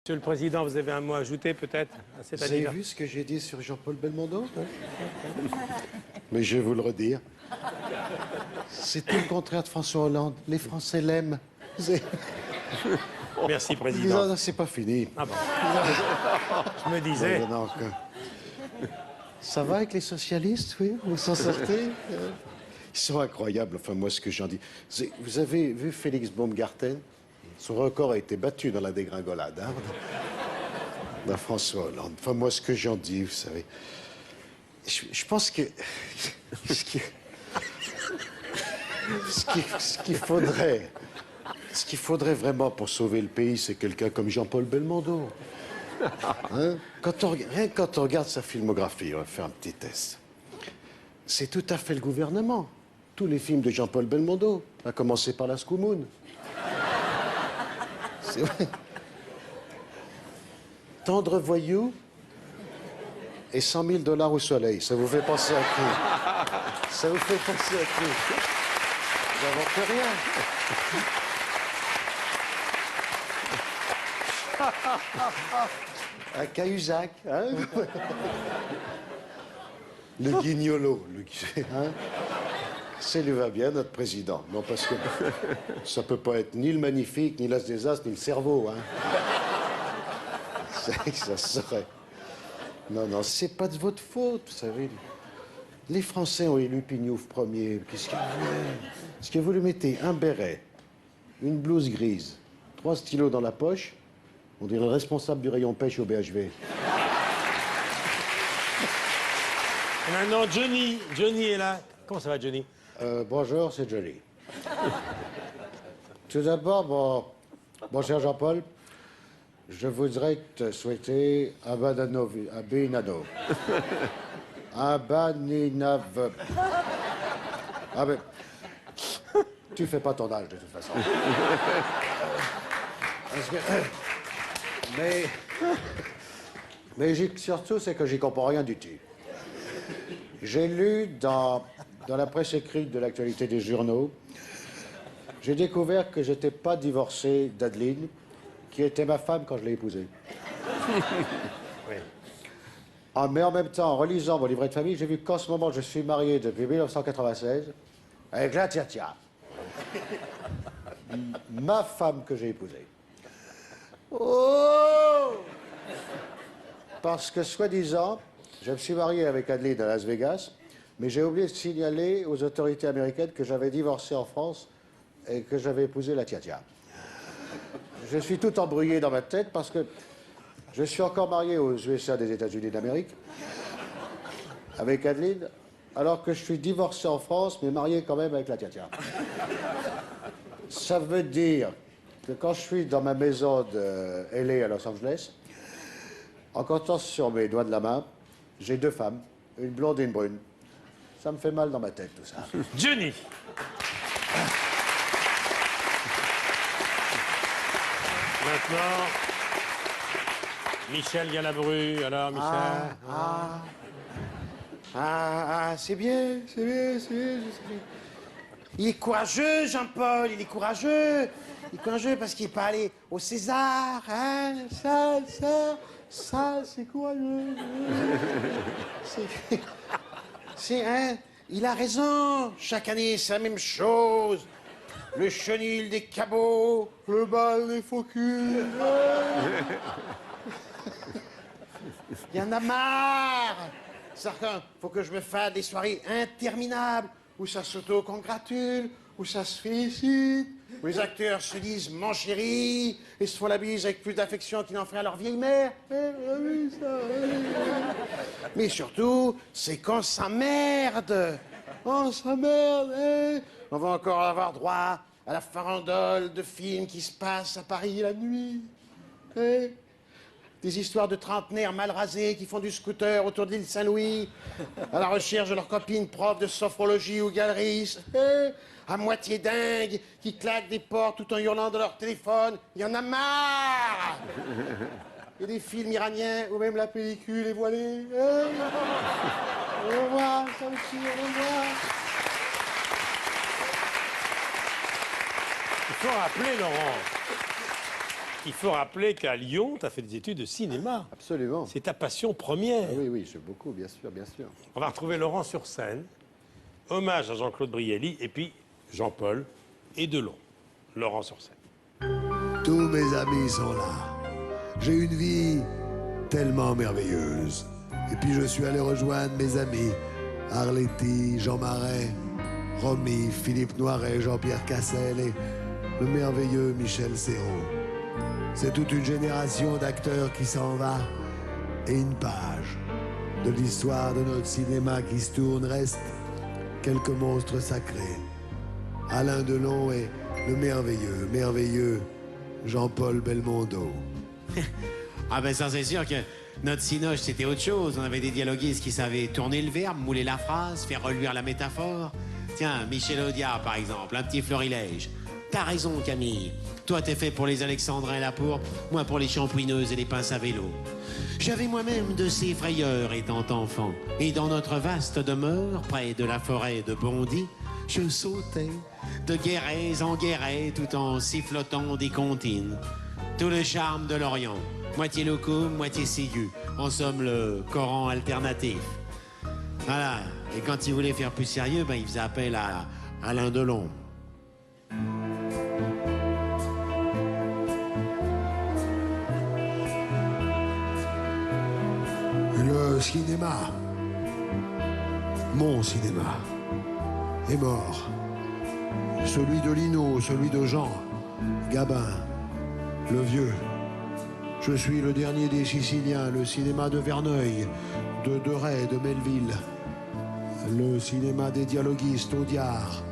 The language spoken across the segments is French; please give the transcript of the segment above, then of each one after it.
Monsieur le Président, vous avez un mot à ajouter peut-être à cet Vous avez anniversaire? vu ce que j'ai dit sur Jean-Paul Belmondo? Mais je vais vous le redire. C'est tout le contraire de François Hollande. Les Français l'aiment. Merci, Président. Non, c'est pas fini. Ah bon. Je me disais. Non, ça va avec les socialistes, oui? Vous s'en sortez? Ils sont incroyables, enfin, moi, ce que j'en dis. Vous avez vu Félix Baumgarten? Son record a été battu dans la dégringolade, hein, d'un François Hollande. Enfin, moi, ce que j'en dis, vous savez, je pense que ce qu'il faudrait vraiment pour sauver le pays, c'est quelqu'un comme Jean-Paul Belmondo. Hein? Rien que quand on regarde sa filmographie, on va faire un petit test. C'est tout à fait le gouvernement. Tous les films de Jean-Paul Belmondo, à commencer par La Scoumoune. C'est vrai. Tendre voyou et 100 000 $ au soleil. Ça vous fait penser à qui? Ça vous fait penser à qui? Vous n'inventez rien. À Cahuzac, hein? Le guignolo, hein? Ça lui va bien, notre président. Non, parce que ça peut pas être ni le magnifique, ni l'as des as, ni le cerveau, hein? C'est vrai que ça serait. Non, non, c'est pas de votre faute, vous savez. Les Français ont élu Pignouf premier. Qu'est-ce que vous voulez? Est-ce que vous lui mettez un béret, une blouse grise, 3 stylos dans la poche, on dirait le responsable du rayon pêche au BHV. Maintenant, Johnny. Johnny est là. Comment ça va, Johnny? Bonjour, c'est Johnny. Tout d'abord, mon cher Jean-Paul, je voudrais te souhaiter un banano, un binano. Un baninav. Ah ben, tu fais pas ton âge de toute façon. Mais surtout, c'est que j'y comprends rien du tout. J'ai lu dans la presse écrite de l'actualité des journaux, j'ai découvert que j'étais pas divorcé d'Adeline, qui était ma femme quand je l'ai épousée. Oui. Ah, mais en même temps, en relisant mon livret de famille, j'ai vu qu'en ce moment, je suis marié depuis 1996 avec la tia-tia. Ma femme que j'ai épousée. Oh! Parce que, soi-disant, je me suis marié avec Adeline à Las Vegas, mais j'ai oublié de signaler aux autorités américaines que j'avais divorcé en France et que j'avais épousé la tia-tia. Je suis tout embrouillé dans ma tête parce que je suis encore marié aux USA des États-Unis d'Amérique avec Adeline, alors que je suis divorcé en France, mais marié quand même avec la tia-tia. Ça veut dire que quand je suis dans ma maison de LA à Los Angeles, en comptant sur mes doigts de la main, j'ai 2 femmes, une blonde et une brune. Ça me fait mal dans ma tête, tout ça. Johnny. Maintenant, Michel Galabru. Alors, Michel. C'est bien, c'est bien, je sais. Il est courageux, Jean-Paul, il est courageux. Il est courageux parce qu'il n'est pas allé au César, hein. Ça, c'est courageux. Hein, il a raison. Chaque année, c'est la même chose. Le chenil des cabots, le bal des faux culs. Il y en a marre. Certains, faut que je me fasse des soirées interminables où ça s'auto-congratule, où ça se félicite, où les acteurs se disent « mon chéri » et se font la bise avec plus d'affection qu'ils n'en feraient à leur vieille mère. Mais surtout, c'est qu'on s'emmerde. On s'emmerde, hein. On va encore avoir droit à la farandole de films qui se passent à Paris la nuit. Hein. Des histoires de trentenaires mal rasés qui font du scooter autour de l'île Saint-Louis, à la recherche de leurs copines profs de sophrologie ou galeristes, à moitié dingues, qui claquent des portes tout en hurlant de leur téléphone. Il y en a marre! Il y a des films iraniens où même la pellicule est voilée. Au revoir, ça aussi, au revoir. Il faut rappeler, Laurent, il faut rappeler qu'à Lyon, tu as fait des études de cinéma. Absolument. C'est ta passion première. Ah oui, oui, j'aime beaucoup, bien sûr, bien sûr. On va retrouver Laurent sur scène. Hommage à Jean-Claude Brialy et puis Jean-Paul et Delon. Laurent sur scène. Tous mes amis sont là. J'ai une vie tellement merveilleuse. Et puis je suis allé rejoindre mes amis Arletty, Jean Marais, Romy, Philippe Noiret, Jean-Pierre Cassel et le merveilleux Michel Serrault. C'est toute une génération d'acteurs qui s'en va et une page de l'histoire de notre cinéma qui se tourne reste quelques monstres sacrés. Alain Delon et le merveilleux Jean-Paul Belmondo. Ah ben ça c'est sûr que notre cinoche c'était autre chose. On avait des dialoguistes qui savaient tourner le verbe, mouler la phrase, faire reluire la métaphore. Tiens, Michel Audiard par exemple, un petit florilège. T'as raison Camille, toi t'es fait pour les alexandrins et la pourpre, moi pour les champouineuses et les pinces à vélo. J'avais moi-même de ces frayeurs étant enfant. Et dans notre vaste demeure, près de la forêt de Bondy, je sautais de guérets en guérets tout en sifflotant des comptines. Tout le charme de l'Orient, moitié locum, moitié ségu. En somme, le Coran alternatif. Voilà, et quand il voulait faire plus sérieux, ben, il faisait appel à Alain Delon. Le cinéma, mon cinéma, est mort. Celui de Lino, celui de Jean, Gabin, le vieux. Je suis le dernier des Siciliens, le cinéma de Verneuil, de Deray, de Melville. Le cinéma des dialoguistes, Audiard,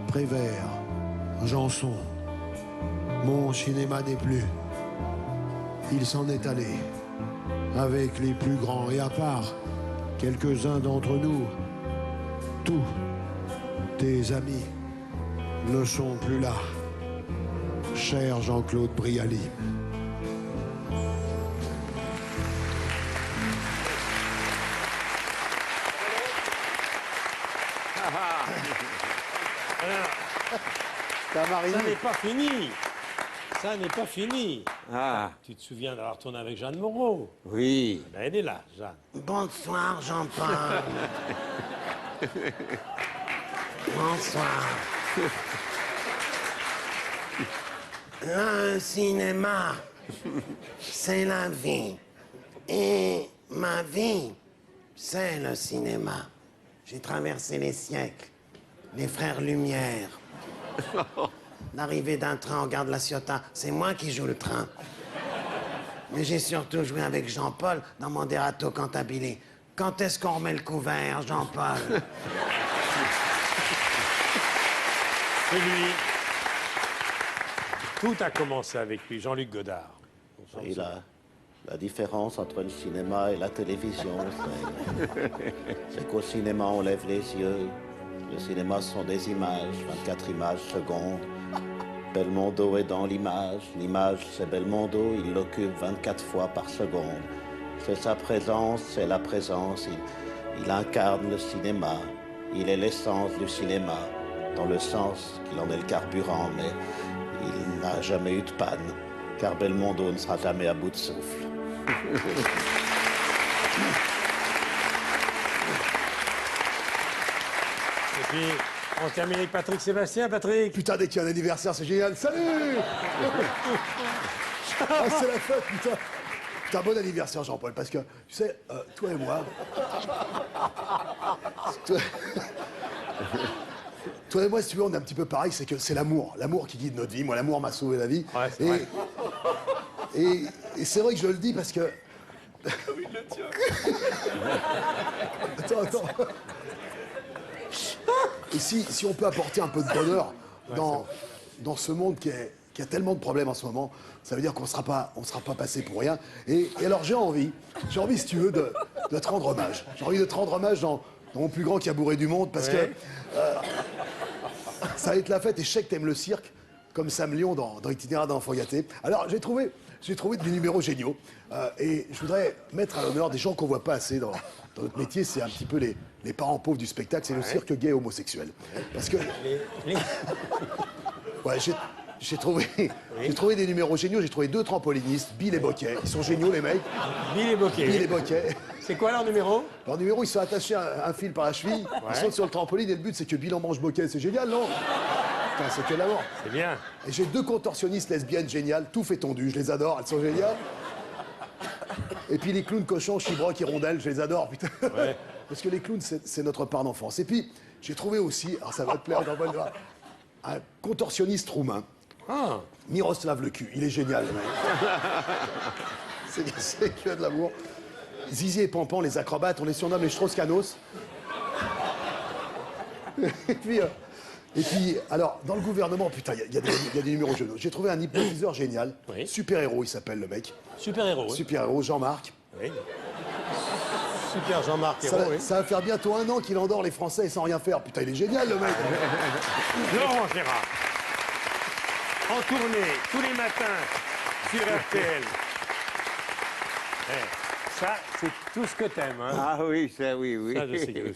Prévert, Janson. Mon cinéma n'est plus. Il s'en est allé. Avec les plus grands et à part quelques-uns d'entre nous, tous tes amis ne sont plus là. Cher Jean-Claude Brialy. T'as marié. Ça n'est pas fini. Ça n'est pas fini. Ah, Tu te souviens d'avoir tourné avec Jeanne Moreau? oui. Ben, elle est là, Jeanne. Bonsoir, Jean-Paul. Bonsoir. Le cinéma, c'est la vie. Et ma vie, c'est le cinéma. J'ai traversé les siècles, les frères Lumière. L'arrivée d'un train en gare de la Ciotat, c'est moi qui joue le train. Mais j'ai surtout joué avec Jean-Paul dans Moderato Cantabile. Quand est-ce qu'on remet le couvert, Jean-Paul? C'est lui. Tout a commencé avec lui, Jean-Luc Godard. Et la différence entre le cinéma et la télévision, c'est qu'au cinéma, on lève les yeux. Le cinéma, ce sont des images, 24 images secondes. Belmondo est dans l'image. L'image, c'est Belmondo. Il l'occupe 24 fois par seconde. C'est sa présence, c'est la présence. Il incarne le cinéma. Il est l'essence du cinéma, dans le sens qu'il en est le carburant, mais il n'a jamais eu de panne, car Belmondo ne sera jamais à bout de souffle. Et puis, on termine avec Patrick Sébastien. Patrick, Putain, dès qu'il y a un anniversaire, c'est génial. Salut. Ah, c'est la fête, putain. Putain, bon anniversaire, Jean-Paul, parce que, tu sais, toi et moi... toi... toi et moi, si tu veux, on est un petit peu pareil, c'est que c'est l'amour. L'amour qui guide notre vie. Moi, l'amour m'a sauvé la vie. Ouais, c'est vrai. Et c'est vrai que je le dis parce que... Attends. Et si on peut apporter un peu de bonheur dans ce monde qui a tellement de problèmes en ce moment, ça veut dire qu'on ne sera pas passé pour rien. Et alors j'ai envie, si tu veux, de te rendre hommage. J'ai envie de te rendre hommage dans mon plus grand cabaret du monde, parce que ça va être la fête, et je sais que t'aimes le cirque, comme Sam Lyon dans Itinéraire d'enfant gâté. Alors j'ai trouvé des numéros géniaux, et je voudrais mettre à l'honneur des gens qu'on voit pas assez dans notre métier. C'est un petit peu les parents pauvres du spectacle, c'est le cirque gay homosexuel. Parce que... Ouais, J'ai trouvé des numéros géniaux. J'ai trouvé 2 trampolinistes, Bill et Boquet. Ils sont géniaux, les mecs. Bill et Boquet. Bill et Boquet. C'est quoi leur numéro? Leur numéro, ils sont attachés à un fil par la cheville. Ils sautent sur le trampoline et le but, c'est que Bill en mange Boquet. C'est génial, non? Putain, c'est que la mort. C'est bien. Et j'ai 2 contorsionnistes lesbiennes géniales, tout fait tondu. Je les adore, elles sont géniales. Et puis les clowns cochons, chibrocs et rondelles, je les adore, putain. Ouais. Parce que les clowns, c'est notre part d'enfance. Et puis, j'ai trouvé aussi, alors ça va te plaire, Jean-Paul, un contorsionniste roumain. Ah. Miroslav le cul, il est génial, le mec. C'est que de l'amour. Zizi et Pampan, les acrobates, on les surnomme les Strauss-Canos. Et puis, alors, dans le gouvernement, putain, il y a des numéros géniaux. J'ai trouvé un hypnotiseur génial. Oui. Super-héros, il s'appelle, le mec. Super-héros. Super-héros, Jean-Marc. Oui. Super Jean-Marc Hérault, oui. Ça va faire bientôt 1 an qu'il endort les Français sans rien faire. Putain, il est génial, le mec. Laurent Gérard. En tournée, tous les matins, sur RTL. Ça, c'est tout ce que t'aimes, hein. Ah oui, ça, oui, oui. Ça, je sais que